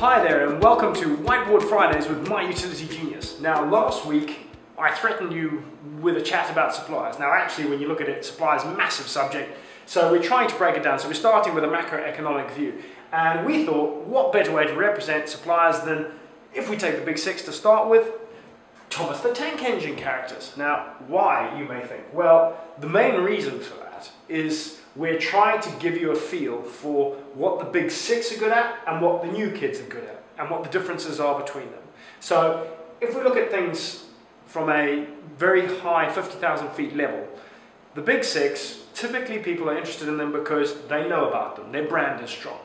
Hi there and welcome to Whiteboard Fridays with MyUtilityGenius. Now last week I threatened you with a chat about suppliers. Now actually when you look at it, suppliers is a massive subject, so we're trying to break it down. So we're starting with a macroeconomic view, and we thought what better way to represent suppliers than if we take the big six to start with, Thomas the Tank Engine characters. Now why, you may think? Well, the main reason for that is we're trying to give you a feel for what the big six are good at and what the new kids are good at and what the differences are between them. So if we look at things from a very high 50,000 feet level, the big six, typically people are interested in them because they know about them. Their brand is strong.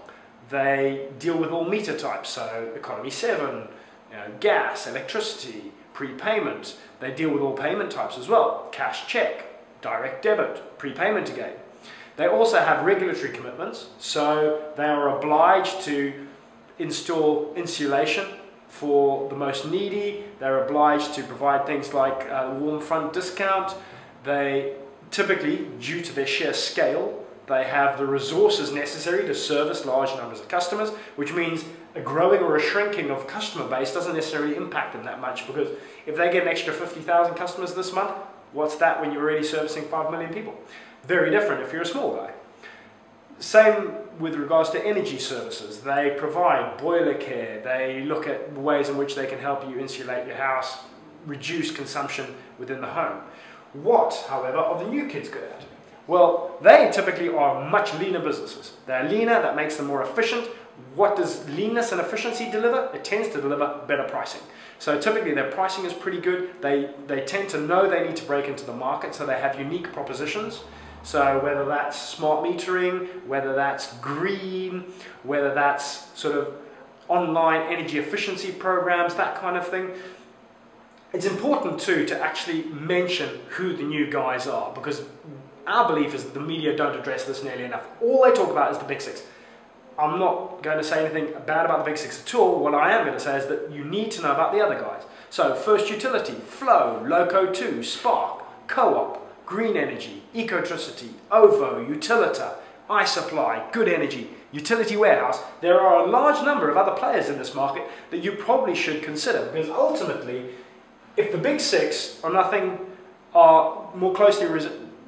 They deal with all meter types, so economy 7, gas, electricity, prepayment. They deal with all payment types as well. Cash check, direct debit, prepayment again. They also have regulatory commitments, so they are obliged to install insulation for the most needy. They're obliged to provide things like warm front discount. They typically, due to their sheer scale, they have the resources necessary to service large numbers of customers, which means a growing or a shrinking of customer base doesn't necessarily impact them that much, because if they get an extra 50,000 customers this month, what's that when you're already servicing 5 million people? Very different if you're a small guy. Same with regards to energy services. They provide boiler care. They look at ways in which they can help you insulate your house, reduce consumption within the home. What, however, are the new kids good at? Well, they typically are much leaner businesses. They're leaner, that makes them more efficient. What does leanness and efficiency deliver? It tends to deliver better pricing. So typically their pricing is pretty good. They tend to know they need to break into the market, so they have unique propositions. So whether that's smart metering, whether that's green, whether that's sort of online energy efficiency programs, that kind of thing. It's important too to actually mention who the new guys are, because our belief is that the media don't address this nearly enough. All they talk about is the big six. I'm not going to say anything bad about the big six at all. What I am going to say is that you need to know about the other guys. So First Utility, Flow, Loco 2, Spark, Co-op, Green Energy, Ecotricity, OVO, Utilita, iSupply, Good Energy, Utility Warehouse. There are a large number of other players in this market that you probably should consider, because ultimately, if the big six are more closely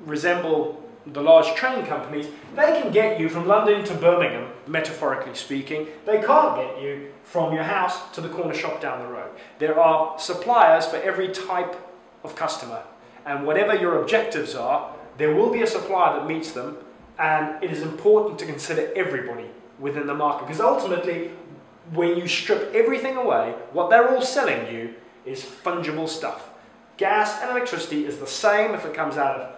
resemble the large train companies, they can get you from London to Birmingham, metaphorically speaking. They can't get you from your house to the corner shop down the road. There are suppliers for every type of customer, and whatever your objectives are, there will be a supplier that meets them, and it is important to consider everybody within the market, because ultimately, when you strip everything away, what they're all selling you is fungible stuff. Gas and electricity is the same if it comes out of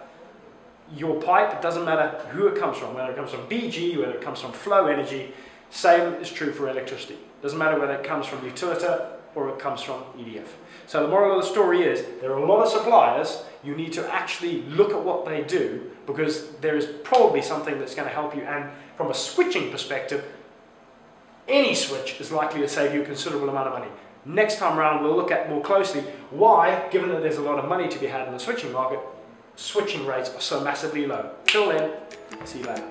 your pipe. It doesn't matter who it comes from, whether it comes from BG, whether it comes from Flow Energy. Same is true for electricity. Doesn't matter whether it comes from Utilita or it comes from EDF. So the moral of the story is there are a lot of suppliers. You need to actually look at what they do, because there is probably something that's going to help you. And from a switching perspective, any switch is likely to save you a considerable amount of money. Next time around, we'll look at more closely why, given that there's a lot of money to be had in the switching market, switching rates are so massively low. Till then, see you later.